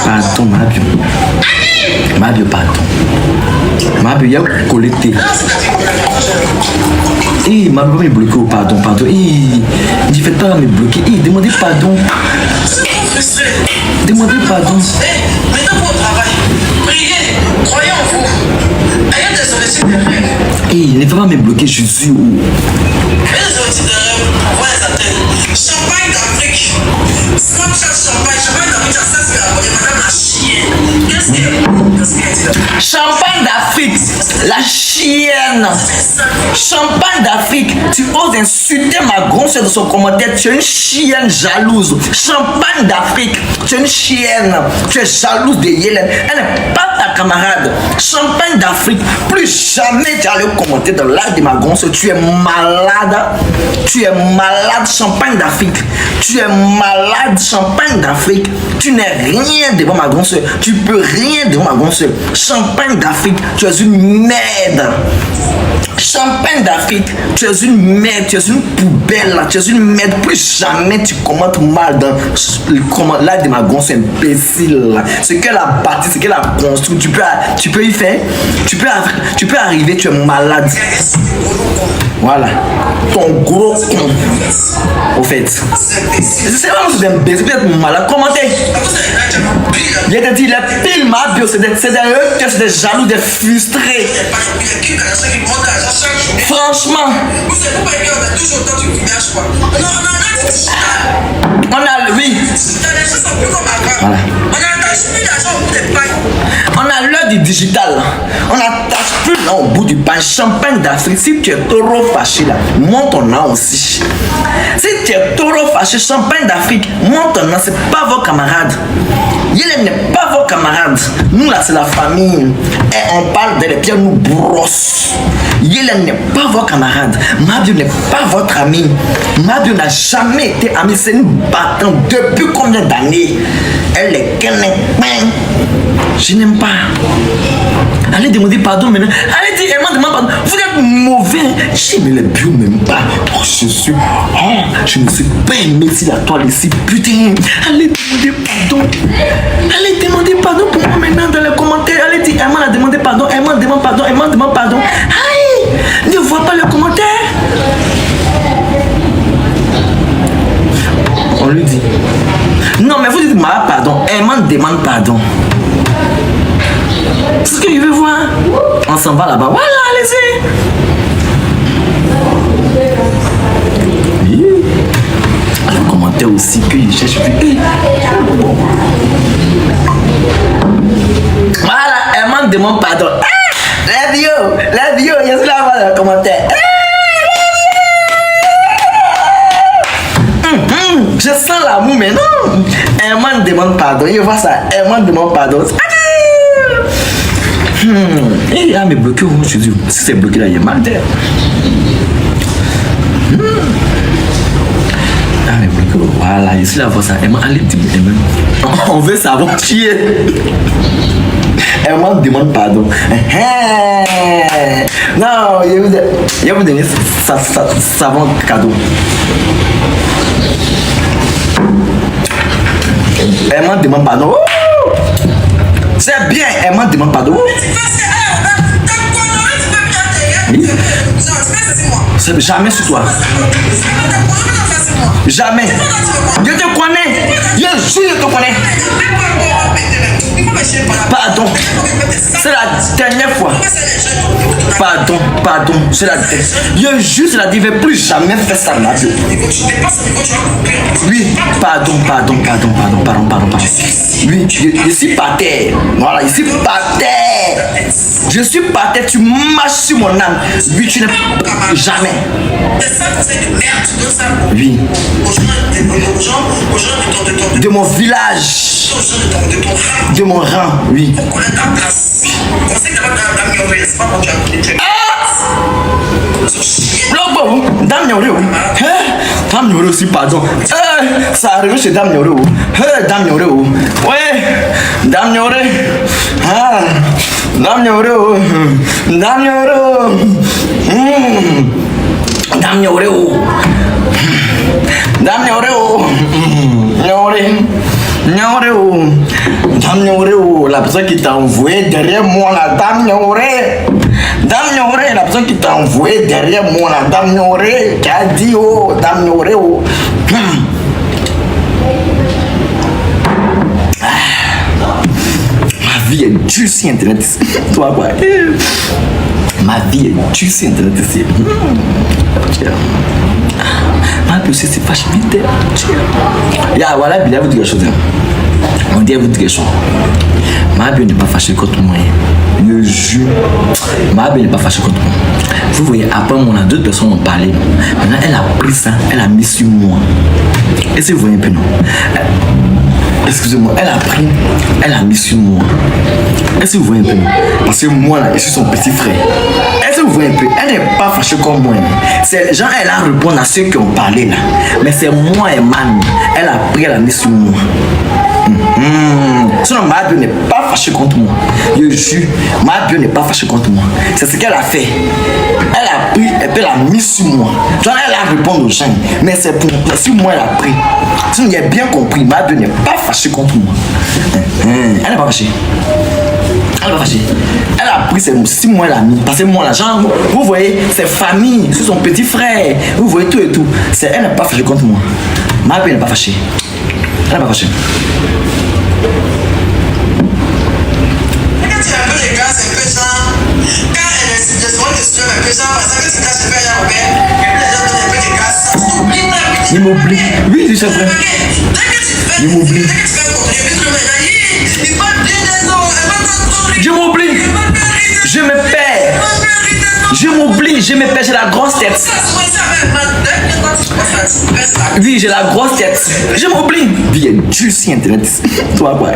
Pardon, Mabio, pardon. Mabio, il y a collecté. Mabio va me bloquer, pardon. Il fait pas me bloquer. Demandez pardon. Demandez pardon. Mettez votre travail. Priez. Croyez en vous. Ayez des objectifs de rêve. Ne va pas me bloquer, Jésus. Ayez des objectifs de rêve. On va les atteindre. Champagne d'Afrique. Snapchat champagne d'Afrique. Ça, c'est madame la chienne. Qu'est-ce qu'elle dit là? Champagne d'Afrique, la chienne. Champagne d'Afrique, tu oses insulter ma grosse de son commentaire. Tu es une chienne jalouse. Champagne d'Afrique, tu es une chienne. Tu es jalouse de Yélène. Elle n'est pas ta camarade. Champagne d'Afrique, plus jamais tu allais commenter dans l'âge de ma grosse. Tu es malade. Tu es malade, Champagne d'Afrique. Tu es malade, Champagne d'Afrique. Tu n'es rien devant ma grosse. Tu peux rien devant ma grosse. Champagne d'Afrique, tu es une merde. Champagne d'Afrique, tu es une merde, tu es une poubelle, tu es une merde. Plus jamais tu commentes mal dans l'âge de ma grosse imbécile. Ce qu'elle a bâti, ce qu'elle a construit, tu peux y faire. Tu peux arriver, tu es malade. Voilà. Ton gros con. Au fait. C'est vraiment que vous êtes imbécile, vous êtes malade. Commentez. Il a dit, la pile ma bio, c'est des jaloux, des frustrés. Franchement. Vous savez pas qu'on a toujours autant du village quoi. On a oui. Les choses sont plus comme avant. Voilà. On n'attache plus l'argent au bout des pailles. On a l'heure du digital. On n'attache plus là au bout du pain. Champagne d'Afrique. Si tu es trop fâché là, monte ton nom aussi. Si tu es trop fâché, Champagne d'Afrique, monte ton nom. C'est pas vos camarades. Il n'est pas vos camarades. Nous là, c'est la famille. Et on parle de les pierres, nous brosse. Yélène n'est pas vos camarades. Mabio n'est pas votre ami. Mabio n'a jamais été ami. C'est une battante. Depuis combien d'années? Elle est qu'un pain. Je n'aime pas. Allez demander pardon maintenant. Allez dire, elle m'a demandé pardon. Vous êtes mauvais. Je mais les bio même pas. Oh, je ne sais pas aimer si la toile ici. Putain. Allez demander pardon. Allez demander pardon pour moi maintenant dans les commentaires. Allez dire, elle m'a demandé pardon. Elle m'a demandé pardon. Elle m'a demandé pardon. Aïe. Ne vois pas les commentaires. On lui dit. Non, mais vous dites, pardon. Elle m'en demande pardon. C'est ce que je veux voir. On s'en va là-bas. Voilà, allez-y. Oui. Le commentaire aussi que je cherche. Voilà, elle m'en demande pardon. La vidéo, je suis là-bas dans le commentaire. Je sens l'amour, mais non. Elle m'en demande pardon. Je vois ça. Elle m'en demande pardon. Il a me bloqué. Je dis, si c'est bloqué là, il y a mal d'air. Ah, mais bloqué. Voilà, ici là, voir ça. Elle m'a allé dire, on veut savoir qui est. Elle m'en demande pardon. Non, je vais vous donner savon cadeau. Elle m'en demande pardon. C'est bien, elle m'en demande pardon. Oui. C'est jamais sur toi. Jamais. Je te connais. Je te connais. Pardon. C'est la dernière fois. Pardon. C'est la dernière. Je juste la dit, je ne vais plus jamais faire ça dans ma vie. Oui, pardon. Oui, je suis par terre. Voilà, je suis par terre. Je suis par terre, tu marches sur mon âme. Oui, tu n'es jamais. Oui. De mon village. De mon rang, oui. Dame Nyoro. Dame Nyoro aussi, pardon. Ça arrive chez Dame Nyoro. Dame Nyoro. Ouais. Dame Nyoro. Dame Nyoro. Dame Nyoro. Dame Oreo. Dame Oreo. Dame Oreo. La personne qui t'a envoyé derrière moi là. Dame Oreo. La personne qui t'a envoyé derrière moi là. Dame Oreo. Qui a dit oh. Dame Oreo. Ma vie est dure sur Internet. Toi quoi? Ma vie est dure sur Internet ici. Ma vie aussi c'est fâche vite. Ya voilà, il vous dit quelque chose. On dit à vous dire quelque chose. Ma vie n'est pas fâchée contre moi. Je jure. Ma vie n'est pas fâchée contre moi. Vous voyez, après on a deux personnes ont parlé. Maintenant elle a pris ça, elle a mis sur moi. Est-ce que vous voyez un peu non? Excusez-moi, elle a pris, elle a mis sur moi. Est-ce que vous voyez un peu? Parce que moi là, je suis son petit frère. Est-ce que vous voyez un peu? Elle n'est pas fâchée comme moi. C'est genre, elle a répondu à ceux qui ont parlé là. Mais c'est moi et man. Elle a pris, elle a mis sur moi. Sinon, ma Dieu n'est pas fâchée contre moi. Je jure, ma Dieu n'est pas fâchée contre moi. C'est ce qu'elle a fait. Elle a pris et puis elle a mis sur moi. Genre, elle a répondu aux gens. Mais c'est pour si moi elle a pris. Sinon, il a bien compris, ma Dieu n'est pas fâchée contre moi. Elle n'est pas fâchée. Elle n'est pas fâchée. Elle a pris, c'est si moi elle a mis. Parce que moi, là, genre, vous voyez, c'est famille, c'est son petit frère. Vous voyez tout et tout. Elle n'est pas fâchée contre moi. Ma Dieu n'est pas fâchée. Elle n'est pas fâchée. Regarde, tu as un peu les gars, c'est un peu ça. Quand elle est de un peu ça, parce que c'est quand je fais la Robert, et puis les gens donnent un peu des gars, ça s'oublie. Il m'oublie. Oui, c'est vrai. Il m'oublie. Je m'oublie. Je me perds. Je m'oublie. Je me perds. J'ai la grosse tête. Oui, j'ai la grosse tête. Je m'oublie. Vie est dure sur Internet. Toi, quoi.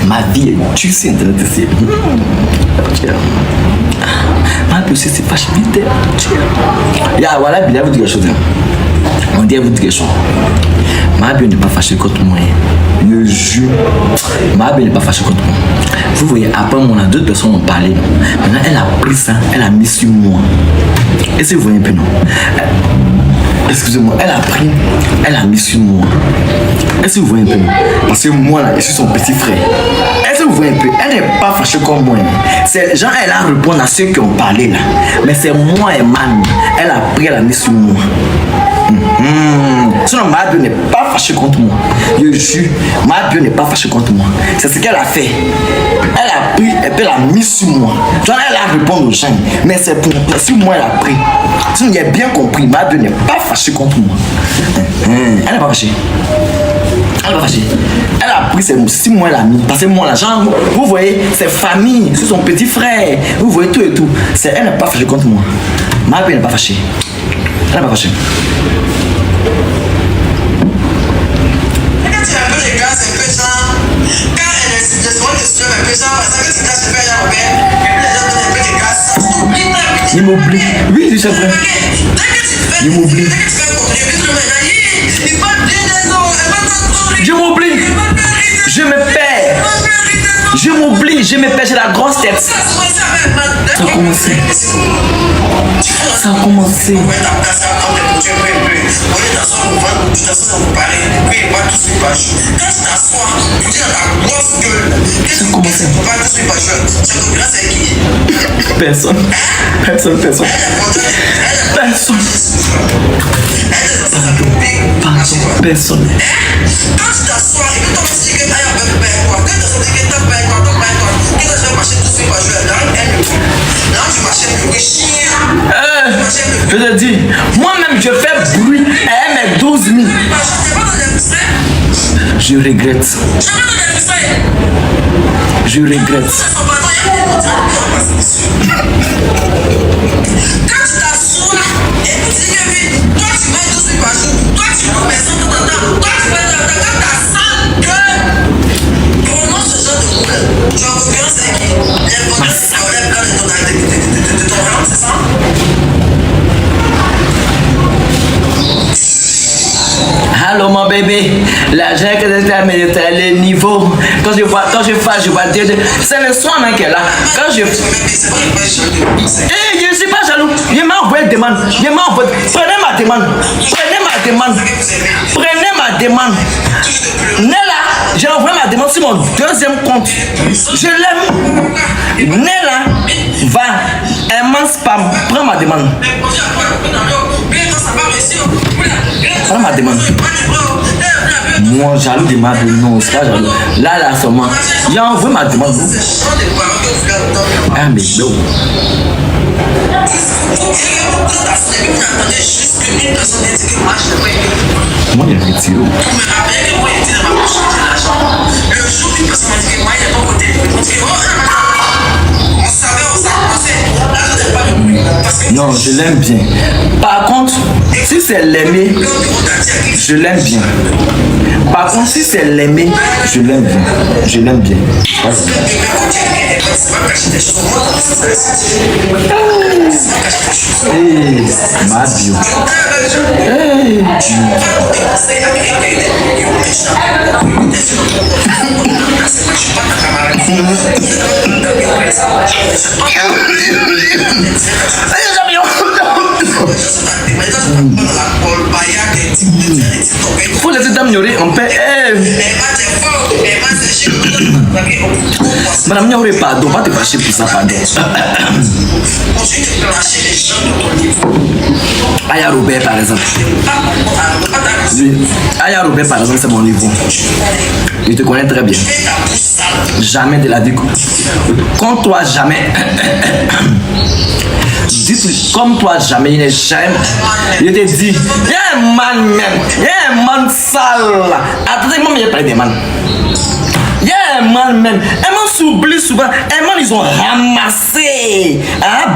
Ma vie est dure sur Internet ici. Ma vie aussi, c'est fâche vite. Ya, voilà, il vous dit quelque chose. On dit à vous dire quelque chose. Ma vie n'est pas fâchée contre moi. Je jure. Ma vie n'est pas fâchée contre moi. Vous voyez, après on a deux personnes ont parlé. Maintenant elle a pris ça, elle a mis sur moi. Est-ce que vous voyez un peu non? Excusez-moi, elle a pris, elle a mis sur moi. Est-ce que vous voyez un peu non? Parce que moi là, je suis son petit frère. Est-ce que vous voyez un peu? Elle n'est pas fâchée comme moi. C'est genre elle a répondu à ceux qui ont parlé là. Mais c'est moi et man. Elle a pris, elle a mis sur moi. Sinon, ma Dieu n'est pas fâchée contre moi. Je jure, ma Dieu n'est pas fâchée contre moi. C'est ce qu'elle a fait. Elle a pris et puis elle a mis sur moi. Genre, elle a répondu aux gens. Mais c'est pour si moi elle a pris. Sinon, il a bien compris, ma Dieu n'est pas fâchée contre moi. Elle n'est pas fâchée. Elle n'est pas fâchée. Elle a pris, c'est si moi elle a mis. Parce que moi, là, genre, vous voyez, c'est famille, c'est son petit frère. Vous voyez tout et tout. Elle n'est pas fâchée contre moi. Ma Dieu n'est pas fâchée. Elle n'est pas fâchée. Regarde, tu as un peu les gars, c'est un peu ça. Quand elle est de un peu ça, parce que c'est quand je fais la Robert, et puis les gens donnent un peu des gars, ça s'oublie. Il m'oublie. Oui, c'est vrai. Il m'oublie. Je m'oublie. Je me perds. Je m'oublie. Je me perds. J'ai la grosse tête. Ça a commencé. Ça a commencé. Personne. Personne. Personne. Personne. Personne. Quand tu t'assois et que toi tu dis que tu as quoi, que tu dis que tu as quoi, que tu vas marcher tout de suite, là tu marches plus chien. Je te dis, moi-même je fais bruit à 1m12 000. Je regrette. Je regrette. Quand tu t'assois et que tu dis que toi tu vas 12 000 par jour, toi tu peux personne dans ta toi tu fais ta sale gueule. Comment ce genre de monde, tu as confiance avec qui? Les bonnes de ton rang, c'est ça? Allô ma bébé, l'argent que tu as mis les niveaux. Quand je fais, je vois dire, c'est le soin qui est là. Quand je. Je ne suis pas jaloux. Je m'en envoie une demande. Prenez ma demande. Prenez ma demande. Nella, j'ai envoyé ma demande sur mon deuxième compte. Je l'aime. Nella, va, elle spam. Prends ma demande. Prends ma demande. Moi, jaloux de ma demande. Non, c'est pas jaloux. Là, seulement. J'ai envoyé ma demande. Ah, mais non. Moi, il y a un petit lot. Non, je l'aime bien. Par contre, si c'est l'aimer, je l'aime bien. Par contre, si c'est l'aimer, je l'aime bien. Je l'aime bien. Hey, ma bio. Hey. Faut laisser t'améliorer, on peut. Madame Nioré, pardon, pas te fâcher pour ça, pardon. Aya Robert, par exemple. Aya Robert, par exemple, c'est mon niveau. Il te connaît très bien. Jamais de la vie. Comme toi, jamais. Dis-lui, comme toi, jamais, il n'est jamais. Il te dit, il y a un man même, il y a un man sale. Attendez, moi, il n'y a pas de man. Il y a un man même. Un man s'oublie souvent. Un man, ils ont ramassé. Hein,